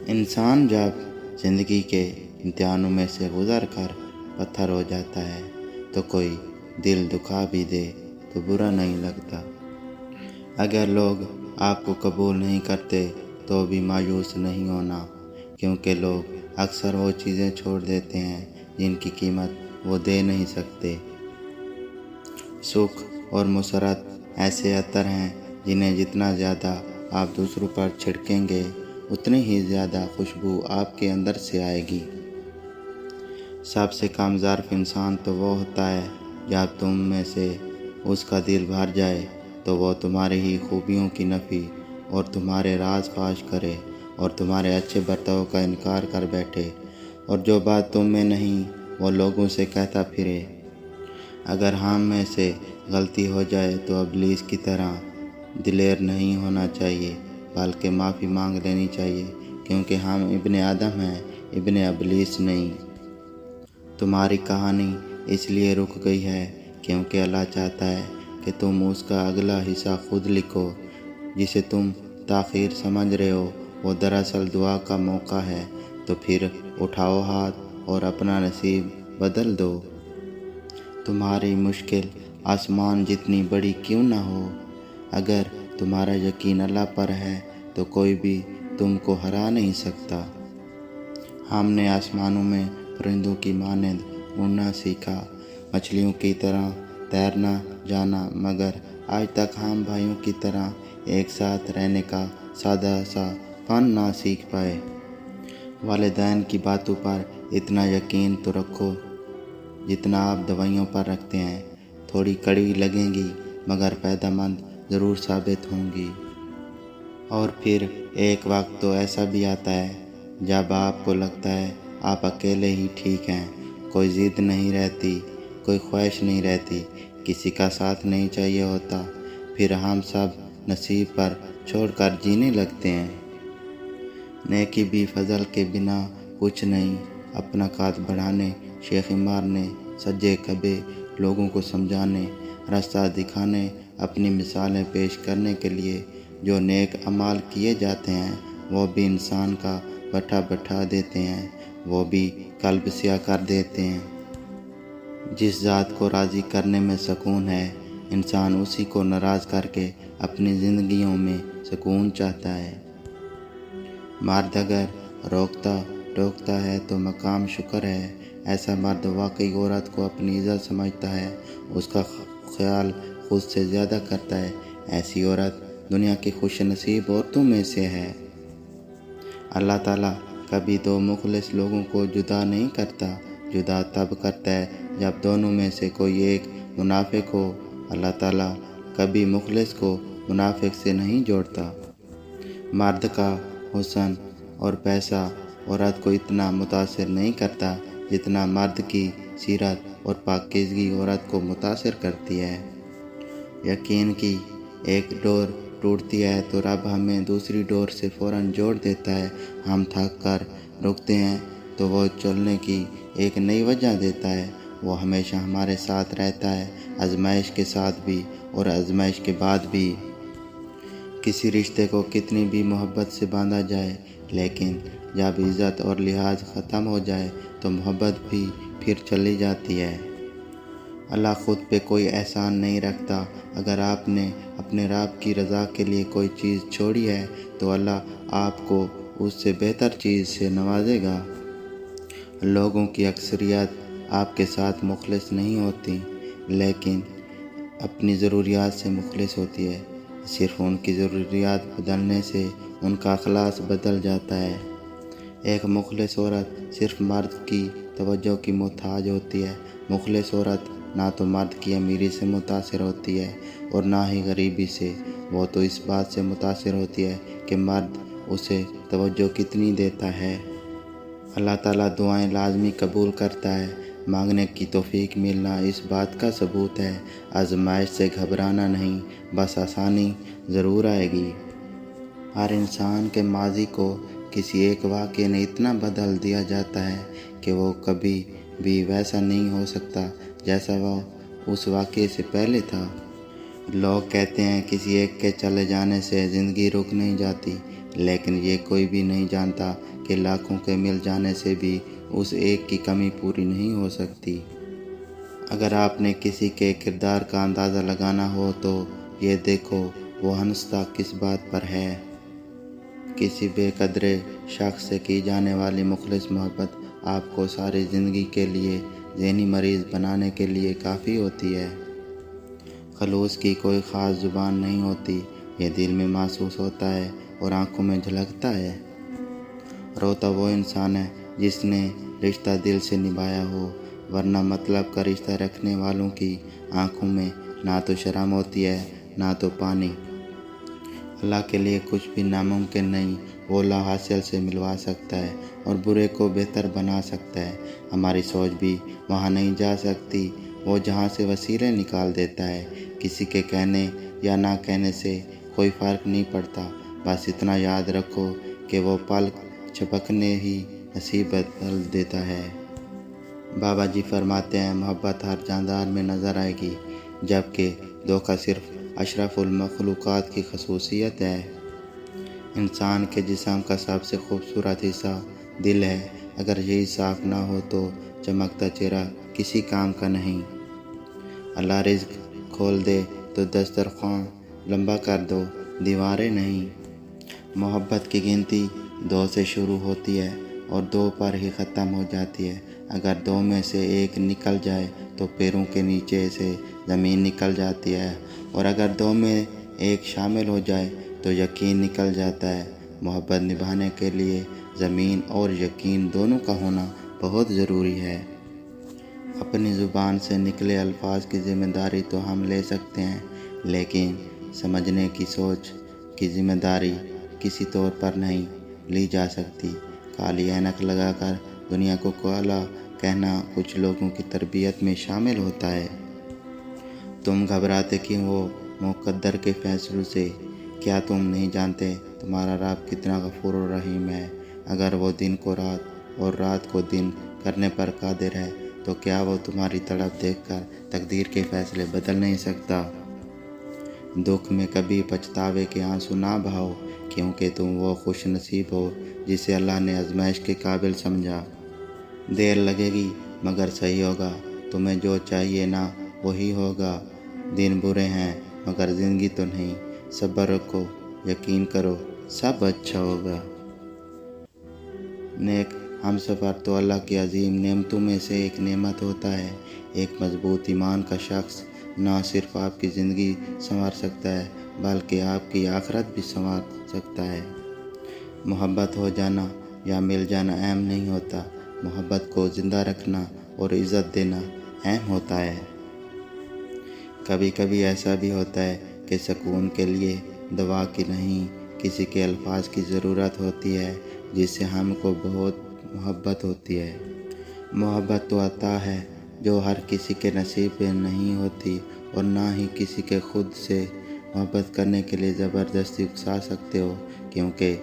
انسان جب زندگی کے امتحانوں میں سے گزر کر پتھر ہو جاتا ہے تو کوئی دل دکھا بھی دے تو برا نہیں لگتا۔ اگر لوگ آپ کو قبول نہیں کرتے تو بھی مایوس نہیں ہونا، کیونکہ لوگ اکثر وہ چیزیں چھوڑ دیتے ہیں جن کی قیمت وہ دے نہیں سکتے۔ سکھ اور مسرت ایسے عطر ہیں جنہیں جتنا زیادہ آپ دوسروں پر چھڑکیں گے اتنی ہی زیادہ خوشبو آپ کے اندر سے آئے گی۔ سب سے کم ظرف انسان تو وہ ہوتا ہے جب تم میں سے اس کا دل بھر جائے تو وہ تمہاری ہی خوبیوں کی نفی اور تمہارے راز فاش کرے اور تمہارے اچھے برتاؤ کا انکار کر بیٹھے، اور جو بات تم میں نہیں وہ لوگوں سے کہتا پھرے۔ اگر ہم میں سے غلطی ہو جائے تو ابلیس کی طرح دلیر نہیں ہونا چاہیے، بلکہ معافی مانگ لینی چاہیے، کیونکہ ہم ابن آدم ہیں، ابن ابلیس نہیں۔ تمہاری کہانی اس لیے رک گئی ہے کیونکہ اللہ چاہتا ہے کہ تم اس کا اگلا حصہ خود لکھو۔ جسے تم تاخیر سمجھ رہے ہو وہ دراصل دعا کا موقع ہے، تو پھر اٹھاؤ ہاتھ اور اپنا نصیب بدل دو۔ تمہاری مشکل آسمان جتنی بڑی کیوں نہ ہو، اگر تمہارا یقین اللہ پر ہے تو کوئی بھی تم کو ہرا نہیں سکتا۔ ہم نے آسمانوں میں پرندوں کی مانند اڑنا سیکھا، مچھلیوں کی طرح تیرنا جانا، مگر آج تک ہم بھائیوں کی طرح ایک ساتھ رہنے کا سادہ سا فن نہ سیکھ پائے۔ والدین کی باتوں پر اتنا یقین تو رکھو جتنا آپ دوائیوں پر رکھتے ہیں۔ تھوڑی کڑوی لگیں گی مگر فائدہ مند ضرور ثابت ہوں گی۔ اور پھر ایک وقت تو ایسا بھی آتا ہے جب آپ کو لگتا ہے آپ اکیلے ہی ٹھیک ہیں، کوئی ضد نہیں رہتی، کوئی خواہش نہیں رہتی، کسی کا ساتھ نہیں چاہیے ہوتا۔ پھر ہم سب نصیب پر چھوڑ کر جینے لگتے ہیں۔ نیکی بھی فضل کے بنا کچھ نہیں، اپنا قد بڑھانے، شیخی مارنے، سجے کبے لوگوں کو سمجھانے، راستہ دکھانے، اپنی مثالیں پیش کرنے کے لیے جو نیک اعمال کیے جاتے ہیں وہ بھی انسان کا بٹھا دیتے ہیں، وہ بھی قلب سیاہ کر دیتے ہیں۔ جس ذات کو راضی کرنے میں سکون ہے، انسان اسی کو ناراض کر کے اپنی زندگیوں میں سکون چاہتا ہے۔ مرد اگر روکتا ٹوکتا ہے تو مقام شکر ہے، ایسا مرد واقعی عورت کو اپنی عزت سمجھتا ہے، اس کا خیال خود سے زیادہ کرتا ہے۔ ایسی عورت دنیا کی خوش نصیب عورتوں میں سے ہے۔ اللہ تعالیٰ کبھی دو مخلص لوگوں کو جدا نہیں کرتا، جدا تب کرتا ہے جب دونوں میں سے کوئی ایک منافق ہو۔ اللہ تعالیٰ کبھی مخلص کو منافق سے نہیں جوڑتا۔ مرد کا حسن اور پیسہ عورت کو اتنا متاثر نہیں کرتا جتنا مرد کی سیرت اور پاکیزگی عورت کو متاثر کرتی ہے۔ یقین کی ایک ڈور ٹوٹتی ہے تو رب ہمیں دوسری ڈور سے فوراً جوڑ دیتا ہے۔ ہم تھک کر رکتے ہیں تو وہ چلنے کی ایک نئی وجہ دیتا ہے۔ وہ ہمیشہ ہمارے ساتھ رہتا ہے، آزمائش کے ساتھ بھی اور آزمائش کے بعد بھی۔ کسی رشتے کو کتنی بھی محبت سے باندھا جائے، لیکن جب عزت اور لحاظ ختم ہو جائے تو محبت بھی پھر چلی جاتی ہے۔ اللہ خود پہ کوئی احسان نہیں رکھتا۔ اگر آپ نے اپنے رب کی رضا کے لیے کوئی چیز چھوڑی ہے تو اللہ آپ کو اس سے بہتر چیز سے نوازے گا۔ لوگوں کی اکثریت آپ کے ساتھ مخلص نہیں ہوتی، لیکن اپنی ضروریات سے مخلص ہوتی ہے۔ صرف ان کی ضروریات بدلنے سے ان کا اخلاص بدل جاتا ہے۔ ایک مخلص عورت صرف مرد کی توجہ کی محتاج ہوتی ہے۔ مخلص عورت نہ تو مرد کی امیری سے متاثر ہوتی ہے اور نہ ہی غریبی سے، وہ تو اس بات سے متاثر ہوتی ہے کہ مرد اسے توجہ کتنی دیتا ہے۔ اللہ تعالیٰ دعائیں لازمی قبول کرتا ہے۔ مانگنے کی توفیق ملنا اس بات کا ثبوت ہے۔ آزمائش سے گھبرانا نہیں، بس آسانی ضرور آئے گی۔ ہر انسان کے ماضی کو کسی ایک واقعے نے اتنا بدل دیا جاتا ہے کہ وہ کبھی بھی ویسا نہیں ہو سکتا جیسا وہ اس واقعے سے پہلے تھا۔ لوگ کہتے ہیں کسی ایک کے چلے جانے سے زندگی رک نہیں جاتی، لیکن یہ کوئی بھی نہیں جانتا کہ لاکھوں کے مل جانے سے بھی اس ایک کی کمی پوری نہیں ہو سکتی۔ اگر آپ نے کسی کے کردار کا اندازہ لگانا ہو تو یہ دیکھو وہ ہنستا کس بات پر ہے۔ کسی بے قدرے شخص سے کی جانے والی مخلص محبت آپ کو ساری زندگی کے لیے ذہنی مریض بنانے کے لیے کافی ہوتی ہے۔ خلوص کی کوئی خاص زبان نہیں ہوتی، یہ دل میں محسوس ہوتا ہے اور آنکھوں میں جھلکتا ہے۔ روتا وہ انسان ہے جس نے رشتہ دل سے نبھایا ہو، ورنہ مطلب کا رشتہ رکھنے والوں کی آنکھوں میں نہ تو شرم ہوتی ہے نہ تو پانی۔ اللہ کے لیے کچھ بھی ناممکن نہیں، وہ لا حاصل سے ملوا سکتا ہے اور برے کو بہتر بنا سکتا ہے۔ ہماری سوچ بھی وہاں نہیں جا سکتی، وہ جہاں سے وسیلے نکال دیتا ہے۔ کسی کے کہنے یا نہ کہنے سے کوئی فرق نہیں پڑتا، بس اتنا یاد رکھو کہ وہ پل جھپکنے ہی نصیب بدل دیتا ہے۔ بابا جی فرماتے ہیں محبت ہر جاندار میں نظر آئے گی، جبکہ دھوکہ صرف اشرف المخلوقات کی خصوصیت ہے۔ انسان کے جسم کا سب سے خوبصورت حصہ دل ہے، اگر یہی صاف نہ ہو تو چمکتا چہرہ کسی کام کا نہیں۔ اللہ رزق کھول دے تو دسترخواں لمبا کر دو، دیواریں نہیں۔ محبت کی گنتی 2 سے شروع ہوتی ہے اور 2 پر ہی ختم ہو جاتی ہے۔ اگر 2 میں سے ایک نکل جائے تو پیروں کے نیچے سے زمین نکل جاتی ہے، اور اگر 2 میں ایک شامل ہو جائے تو یقین نکل جاتا ہے۔ محبت نبھانے کے لیے زمین اور یقین دونوں کا ہونا بہت ضروری ہے۔ اپنی زبان سے نکلے الفاظ کی ذمہ داری تو ہم لے سکتے ہیں، لیکن سمجھنے کی سوچ کی ذمہ داری کسی طور پر نہیں لی جا سکتی۔ کالی اینک لگا کر دنیا کو کالا کہنا کچھ لوگوں کی تربیت میں شامل ہوتا ہے۔ تم گھبراتے کیوں ہو مقدر کے فیصلوں سے؟ کیا تم نہیں جانتے تمہارا رب کتنا غفور و رحیم ہے؟ اگر وہ دن کو رات اور رات کو دن کرنے پر قادر ہے تو کیا وہ تمہاری تڑپ دیکھ کر تقدیر کے فیصلے بدل نہیں سکتا؟ دکھ میں کبھی پچھتاوے کے آنسو نہ بہاؤ، کیونکہ تم وہ خوش نصیب ہو جسے اللہ نے آزمائش کے قابل سمجھا۔ دیر لگے گی مگر صحیح ہوگا، تمہیں جو چاہیے نا وہی ہوگا۔ دن برے ہیں مگر زندگی تو نہیں، صبر رکھو، یقین کرو، سب اچھا ہوگا۔ نیک ہم سفر تو اللہ کی عظیم نعمتوں میں سے ایک نعمت ہوتا ہے۔ ایک مضبوط ایمان کا شخص نہ صرف آپ کی زندگی سنوار سکتا ہے بلکہ آپ کی آخرت بھی سنوار سکتا ہے۔ محبت ہو جانا یا مل جانا اہم نہیں ہوتا، محبت کو زندہ رکھنا اور عزت دینا اہم ہوتا ہے۔ کبھی کبھی ایسا بھی ہوتا ہے کہ سکون کے لیے دوا کی نہیں، کسی کے الفاظ کی ضرورت ہوتی ہے جس سے ہم کو بہت محبت ہوتی ہے۔ محبت تو عطا ہے جو ہر کسی کے نصیب میں نہیں ہوتی، اور نہ ہی کسی کے خود سے محبت کرنے کے لیے زبردستی اکسا سکتے ہو، کیونکہ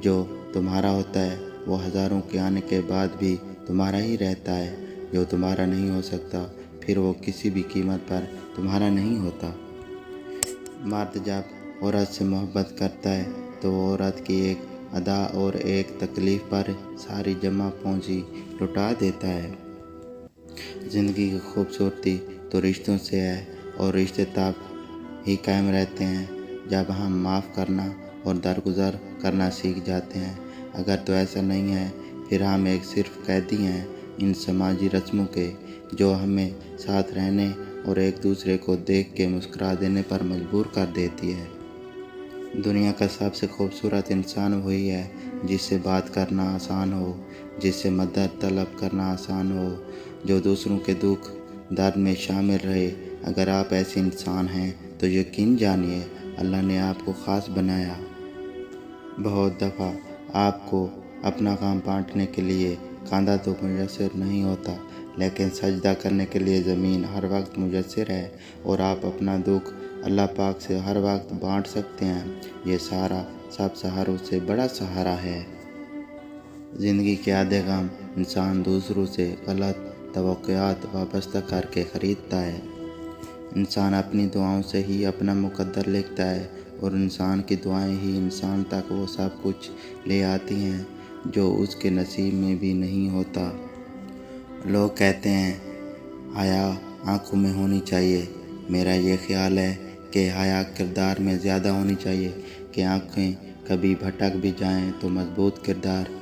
جو تمہارا ہوتا ہے وہ ہزاروں کے آنے کے بعد بھی تمہارا ہی رہتا ہے۔ جو تمہارا نہیں ہو سکتا پھر وہ کسی بھی قیمت پر تمہارا نہیں ہوتا۔ مرد جب عورت سے محبت کرتا ہے تو وہ عورت کی ایک ادا اور ایک تکلیف پر ساری جمع پونجی لٹا دیتا ہے۔ زندگی کی خوبصورتی تو رشتوں سے ہے، اور رشتے تب ہی قائم رہتے ہیں جب ہم معاف کرنا اور درگزر کرنا سیکھ جاتے ہیں۔ اگر تو ایسا نہیں ہے پھر ہم ایک صرف قیدی ہیں ان سماجی رسموں کے، جو ہمیں ساتھ رہنے اور ایک دوسرے کو دیکھ کے مسکرا دینے پر مجبور کر دیتی ہے۔ دنیا کا سب سے خوبصورت انسان وہی ہے جس سے بات کرنا آسان ہو، جس سے مدد طلب کرنا آسان ہو، جو دوسروں کے دکھ درد میں شامل رہے۔ اگر آپ ایسے انسان ہیں تو یقین جانیے اللہ نے آپ کو خاص بنایا۔ بہت دفعہ آپ کو اپنا کام بانٹنے کے لیے کاندھا تو میسر نہیں ہوتا، لیکن سجدہ کرنے کے لیے زمین ہر وقت میسر ہے، اور آپ اپنا دکھ اللہ پاک سے ہر وقت بانٹ سکتے ہیں۔ یہ سارا سب سہاروں سے بڑا سہارا ہے۔ زندگی کے آدھے غم انسان دوسروں سے غلط توقعات وابستہ کر کے خریدتا ہے۔ انسان اپنی دعاؤں سے ہی اپنا مقدر لکھتا ہے، اور انسان کی دعائیں ہی انسان تک وہ سب کچھ لے آتی ہیں جو اس کے نصیب میں بھی نہیں ہوتا۔ لوگ کہتے ہیں حیا آنکھوں میں ہونی چاہیے، میرا یہ خیال ہے کہ حیا کردار میں زیادہ ہونی چاہیے کہ آنکھیں کبھی بھٹک بھی جائیں تو مضبوط کردار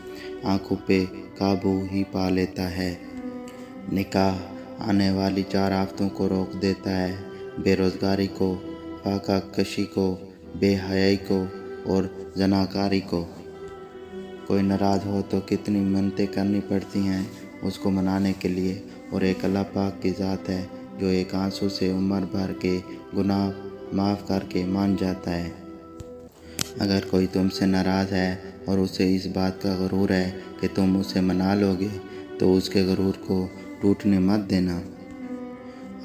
آنکھوں پہ قابو ہی پا لیتا ہے۔ نکاح آنے والی 4 آفتوں کو روک دیتا ہے، بے روزگاری کو، فاقہ کشی کو، بے حیائی کو اور زناکاری کو۔ کوئی ناراض ہو تو کتنی منتیں کرنی پڑتی ہیں اس کو منانے کے لیے، اور ایک اللہ پاک کی ذات ہے جو ایک آنسو سے عمر بھر کے گناہ معاف کر کے مان جاتا ہے۔ اگر کوئی تم سے ناراض ہے اور اسے اس بات کا غرور ہے کہ تم اسے منا لو گے تو اس کے غرور کو ٹوٹنے مت دینا۔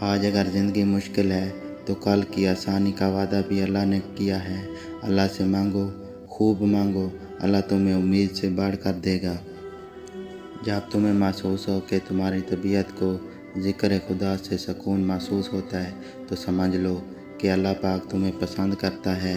آج اگر زندگی مشکل ہے تو کل کی آسانی کا وعدہ بھی اللہ نے کیا ہے۔ اللہ سے مانگو، خوب مانگو، اللہ تمہیں امید سے بڑھ کر دے گا۔ جب تمہیں محسوس ہو کہ تمہاری طبیعت کو ذکر خدا سے سکون محسوس ہوتا ہے تو سمجھ لو کہ اللہ پاک تمہیں پسند کرتا ہے۔